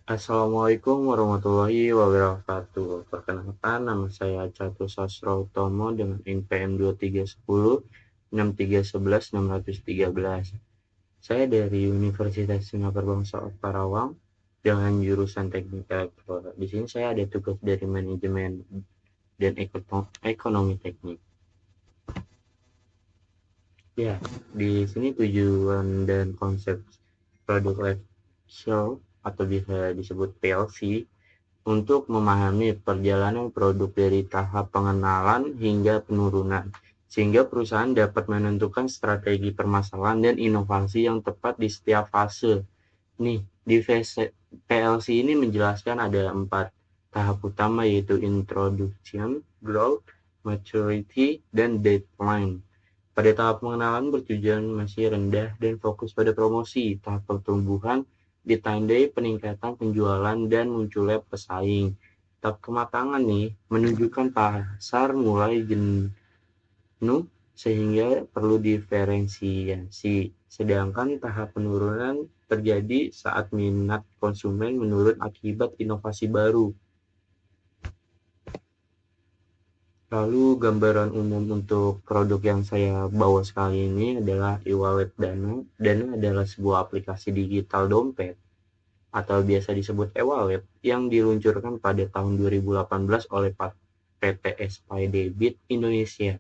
Assalamualaikum warahmatullahi wabarakatuh. Perkenalkan, nama saya Catur Sastro Utomo dengan NPM 2310 6311 Saya dari Universitas Singapura Bangsa Karawang dengan jurusan Teknik Elektro. Di sini saya ada tugas dari manajemen dan ekonomi teknik. Ya, di sini tujuan dan konsep produk life show atau bisa disebut PLC untuk memahami perjalanan produk dari tahap pengenalan hingga penurunan, sehingga perusahaan dapat menentukan strategi permasalahan dan inovasi yang tepat di setiap fase. Nih, di fase PLC ini menjelaskan ada 4 tahap utama, yaitu introduction, growth, maturity, dan deadline. Pada tahap pengenalan bertujuan masih rendah dan fokus pada promosi. Tahap pertumbuhan ditandai peningkatan penjualan dan munculnya pesaing. Tahap kematangan nih menunjukkan pasar mulai jenuh sehingga perlu diferensiasi. Sedangkan tahap penurunan terjadi saat minat konsumen menurun akibat inovasi baru. Lalu gambaran umum untuk produk yang saya bawa sekali ini adalah e-wallet Dana. Dana adalah sebuah aplikasi digital dompet atau biasa disebut e-wallet yang diluncurkan pada tahun 2018 oleh PT SPI Debit Indonesia.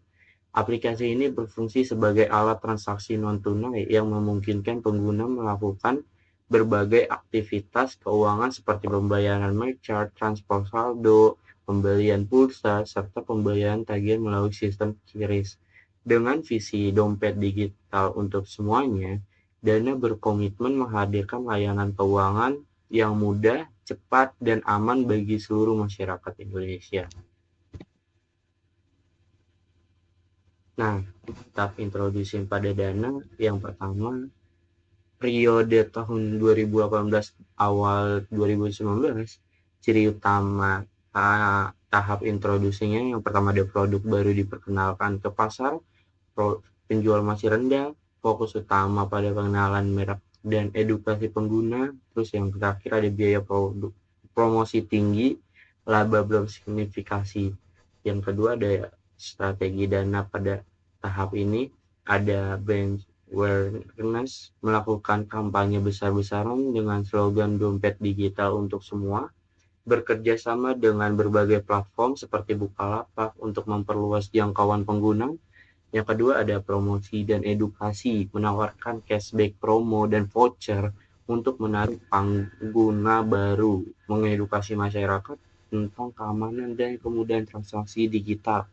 Aplikasi ini berfungsi sebagai alat transaksi non-tunai yang memungkinkan pengguna melakukan berbagai aktivitas keuangan seperti pembayaran merchant, transfer saldo, pembelian pulsa, serta pembayaran tagihan melalui sistem QRIS. Dengan visi dompet digital untuk semuanya, Dana berkomitmen menghadirkan layanan keuangan yang mudah, cepat, dan aman bagi seluruh masyarakat Indonesia. Nah, tahap introduksi pada Dana yang pertama, periode tahun 2018 awal 2019, ciri utama tahap introduksinya yang pertama ada produk baru diperkenalkan ke pasar, penjual masih rendah, fokus utama pada pengenalan merek dan edukasi pengguna, terus yang terakhir ada biaya promosi tinggi, laba belum signifikasi. Yang kedua ada strategi Dana pada tahap ini, ada brand awareness, melakukan kampanye besar-besaran dengan slogan dompet digital untuk semua, bekerja sama dengan berbagai platform seperti Bukalapak untuk memperluas jangkauan pengguna. Yang kedua ada promosi dan edukasi, menawarkan cashback promo dan voucher untuk menarik pengguna baru, mengedukasi masyarakat tentang keamanan dan kemudahan transaksi digital.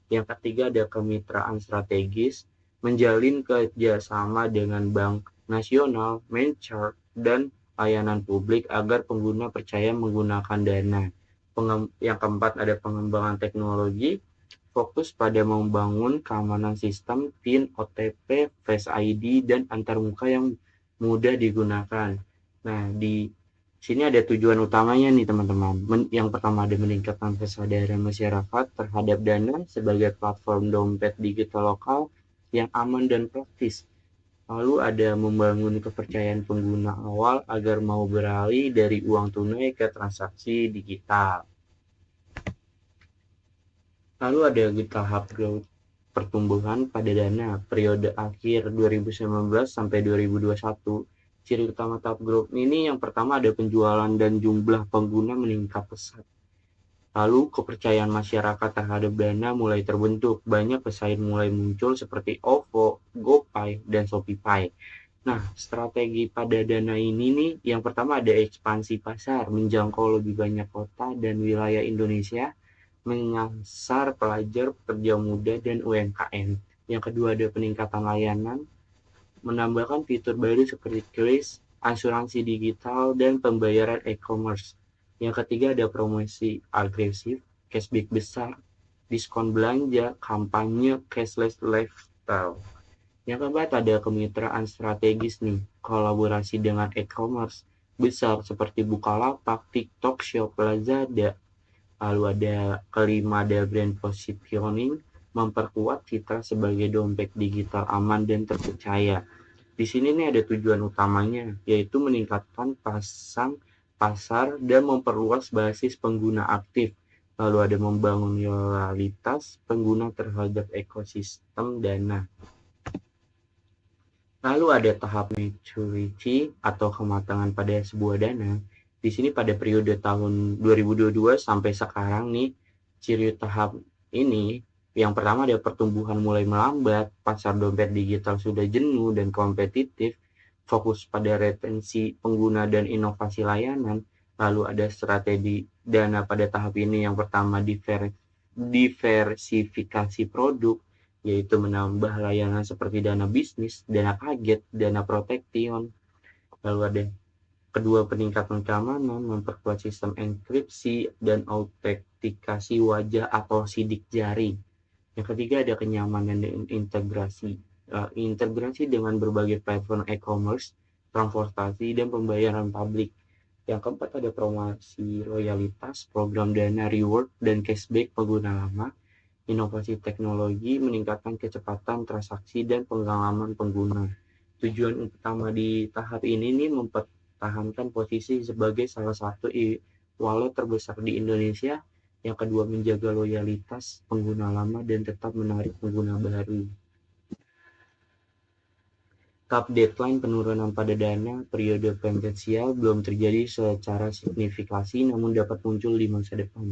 Yang ketiga ada kemitraan strategis, menjalin kerjasama dengan bank nasional, merchant, dan layanan publik agar pengguna percaya menggunakan Dana. Yang keempat ada pengembangan teknologi, fokus pada membangun keamanan sistem, PIN, OTP, Face ID, dan antarmuka yang mudah digunakan. Nah, di sini ada tujuan utamanya nih teman-teman. Yang pertama ada meningkatkan kesadaran masyarakat terhadap Dana sebagai platform dompet digital lokal yang aman dan praktis. Lalu ada membangun kepercayaan pengguna awal agar mau beralih dari uang tunai ke transaksi digital. Lalu ada di tahap growth, pertumbuhan pada Dana periode akhir 2019 sampai 2021. Ciri utama tahap growth ini yang pertama ada penjualan dan jumlah pengguna meningkat pesat. Lalu kepercayaan masyarakat terhadap Dana mulai terbentuk. Banyak pesaing mulai muncul seperti OVO, GoPay, dan ShopeePay. Nah, strategi pada Dana ini nih, yang pertama ada ekspansi pasar, menjangkau lebih banyak kota dan wilayah Indonesia, menyasar pelajar, pekerja muda, dan UMKM. Yang kedua ada peningkatan layanan, menambahkan fitur baru seperti kris, asuransi digital, dan pembayaran e-commerce. Yang ketiga ada promosi agresif, cashback besar, diskon belanja, kampanye cashless lifestyle. Yang keempat ada kemitraan strategis nih, kolaborasi dengan e-commerce besar seperti Bukalapak, TikTok Shop, Lazada. Lalu ada kelima ada brand positioning, memperkuat citra sebagai dompet digital aman dan terpercaya. Di sini nih ada tujuan utamanya, yaitu meningkatkan pasang pasar dan memperluas basis pengguna aktif. Lalu ada membangun loyalitas pengguna terhadap ekosistem Dana. Lalu ada tahap maturity atau kematangan pada sebuah dana. Di sini pada periode tahun 2022 sampai sekarang nih, ciri tahap ini yang pertama ada pertumbuhan mulai melambat, pasar dompet digital sudah jenuh dan kompetitif, fokus pada retensi pengguna dan inovasi layanan. Lalu ada strategi dana pada tahap ini yang pertama diversifikasi produk, yaitu menambah layanan seperti dana bisnis, dana kaget, dana protection. Lalu ada kedua peningkatan keamanan, memperkuat sistem enkripsi dan autentikasi wajah atau sidik jari. Yang ketiga ada kenyamanan dan integrasi dengan berbagai platform e-commerce, transportasi, dan pembayaran publik. Yang keempat ada promosi loyalitas, program dana reward dan cashback pengguna lama, inovasi teknologi, meningkatkan kecepatan transaksi dan pengalaman pengguna. Tujuan utama di tahap ini nih mempertahankan posisi sebagai salah satu e-wallet terbesar di Indonesia. Yang kedua menjaga loyalitas pengguna lama dan tetap menarik pengguna baru. Tahap deadline penurunan pada dana periode potensial belum terjadi secara signifikasi, namun dapat muncul di masa depan.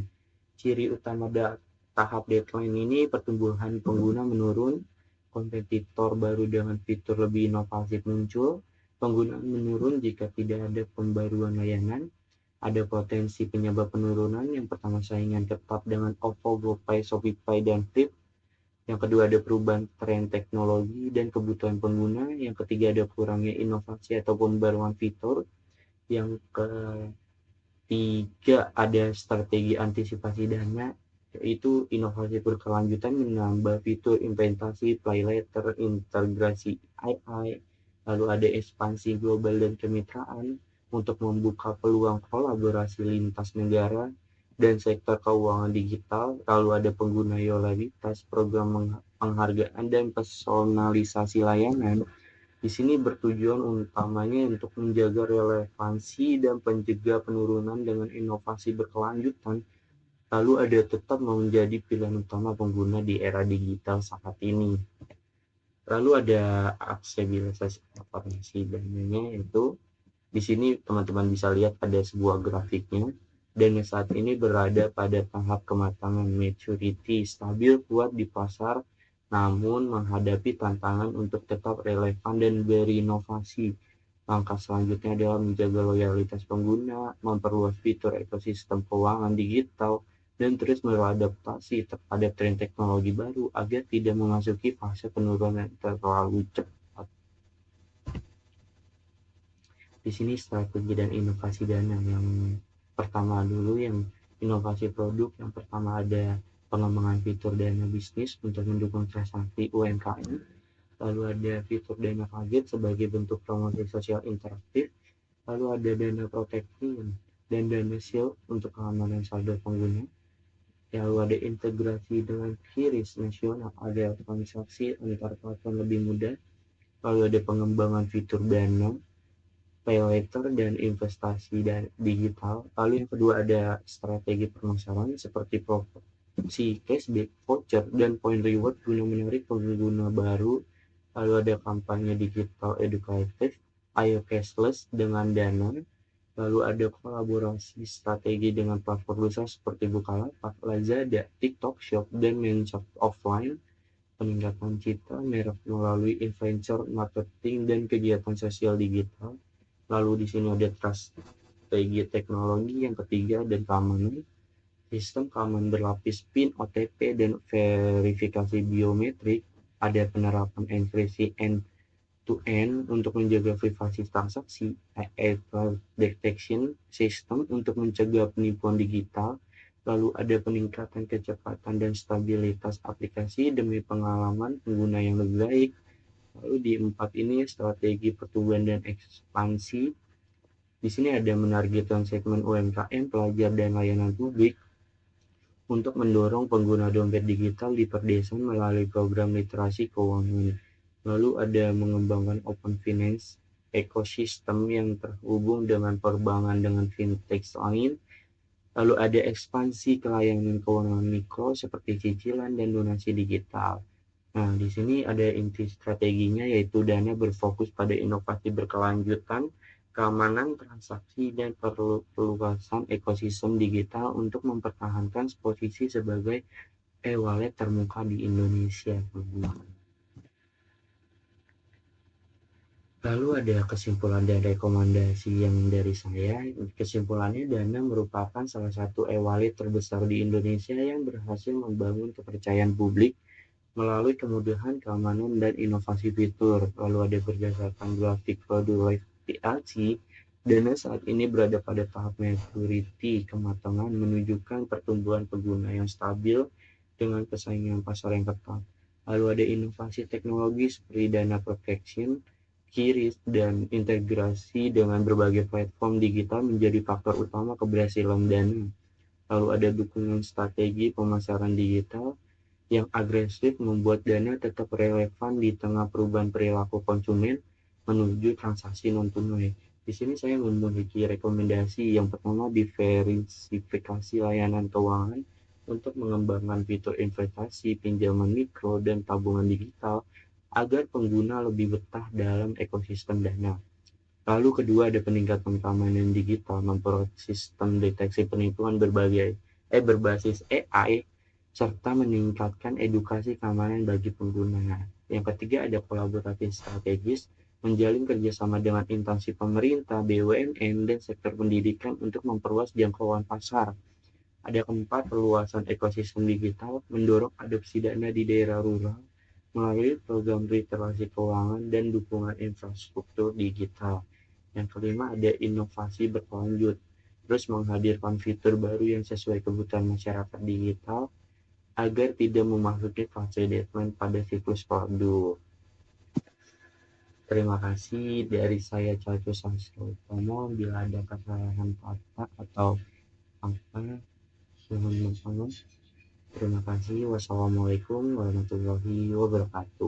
Ciri utama tahap deadline ini pertumbuhan pengguna menurun, kompetitor baru dengan fitur lebih inovatif muncul, penggunaan menurun jika tidak ada pembaruan layanan, ada potensi penyebab penurunan. Yang pertama saingan ketat dengan OVO, GoPay, Shopee, dan Flip. Yang kedua ada perubahan tren teknologi dan kebutuhan pengguna. Yang ketiga ada kurangnya inovasi atau pembaruan fitur. Yang ketiga ada strategi antisipasi dana, yaitu inovasi berkelanjutan menambah fitur implementasi pay later, integrasi AI. Lalu ada ekspansi global dan kemitraan untuk membuka peluang kolaborasi lintas negara dan sektor keuangan digital. Lalu ada pengguna loyalitas, program penghargaan dan personalisasi layanan. Di sini bertujuan utamanya untuk menjaga relevansi dan mencegah penurunan dengan inovasi berkelanjutan. Lalu ada tetap menjadi pilihan utama pengguna di era digital saat ini. Lalu ada aksesibilitas informasi dananya, yaitu di sini teman-teman bisa lihat ada sebuah grafiknya. Dan saat ini berada pada tahap kematangan maturity, stabil kuat di pasar, namun menghadapi tantangan untuk tetap relevan dan berinovasi. Langkah selanjutnya adalah menjaga loyalitas pengguna, memperluas fitur ekosistem keuangan digital, dan terus beradaptasi terhadap tren teknologi baru agar tidak memasuki fase penurunan terlalu cepat. Di sini strategi dan inovasi dana. Yang pertama dulu yang inovasi produk, yang pertama ada pengembangan fitur dana bisnis untuk mendukung transaksi UMKM. Lalu ada fitur dana kaget sebagai bentuk promosi sosial interaktif. Lalu ada dana protection dan dana shield untuk keamanan saldo pengguna. Lalu ada integrasi dengan QRIS nasional agar transaksi antar platform lebih mudah. Lalu ada pengembangan fitur dana, pay later, dan investasi dan digital. Lalu yang kedua ada strategi pemasaran seperti promosi cashback, voucher, dan point reward guna menarik pengguna baru. Lalu ada kampanye digital edukatif, ayo cashless dengan dana. Lalu ada kolaborasi strategi dengan platform besar seperti Bukalapak, Lazada, TikTok Shop, dan Menshop offline. Peningkatan citra merek melalui influencer marketing dan kegiatan sosial digital. Lalu di sini ada strategi teknologi yang ketiga dan keamanan. Sistem keamanan berlapis PIN, OTP, dan verifikasi biometrik. Ada penerapan enkripsi end-to-end untuk menjaga privasi transaksi, error detection system untuk mencegah penipuan digital. Lalu ada peningkatan kecepatan dan stabilitas aplikasi demi pengalaman pengguna yang lebih baik. Lalu di 4 ini strategi pertumbuhan dan ekspansi. Di sini ada menargetkan segmen UMKM, pelajar, dan layanan publik untuk mendorong pengguna dompet digital di perdesaan melalui program literasi keuangan. Lalu ada mengembangkan open finance ekosistem yang terhubung dengan perbankan dengan fintech lain. Lalu ada ekspansi ke layanan keuangan mikro seperti cicilan dan donasi digital. Nah, di sini ada inti strateginya, yaitu Dana berfokus pada inovasi berkelanjutan, keamanan transaksi, dan perluasan ekosistem digital untuk mempertahankan posisi sebagai e-wallet termuka di Indonesia. Lalu ada kesimpulan dan rekomendasi yang dari saya. Kesimpulannya, Dana merupakan salah satu e-wallet terbesar di Indonesia yang berhasil membangun kepercayaan publik melalui kemudahan, keamanan, dan inovasi fitur. Lalu ada berdasarkan grafik produk PLC, Dana saat ini berada pada tahap maturity, kematangan, menunjukkan pertumbuhan pengguna yang stabil dengan persaingan pasar yang ketat. Lalu ada inovasi teknologi seperti Dana Protection, QRIS, dan integrasi dengan berbagai platform digital menjadi faktor utama keberhasilan Dana. Lalu ada dukungan strategi pemasaran digital yang agresif membuat Dana tetap relevan di tengah perubahan perilaku konsumen menuju transaksi non-tunai. Di sini saya memiliki rekomendasi. Yang pertama, diversifikasi layanan keuangan untuk mengembangkan fitur investasi, pinjaman mikro, dan tabungan digital agar pengguna lebih betah dalam ekosistem Dana. Lalu kedua, ada peningkatan keamanan digital, memperoleh sistem deteksi penipuan berbasis AI, serta meningkatkan edukasi keamanan bagi pengguna. Yang ketiga, ada kolaborasi strategis, menjalin kerjasama dengan instansi pemerintah, BUMN, dan sektor pendidikan untuk memperluas jangkauan pasar. Ada keempat, perluasan ekosistem digital, mendorong adopsi Dana di daerah rural melalui program literasi keuangan dan dukungan infrastruktur digital. Yang kelima, ada inovasi berlanjut, terus menghadirkan fitur baru yang sesuai kebutuhan masyarakat digital agar tidak memasuki fase deadline pada siklus produk. Terima kasih dari saya, Cacu Sastrotomo. Bila ada kesalahan kata atau apa, mohon maaf. Terima kasih. Wassalamualaikum warahmatullahi wabarakatuh.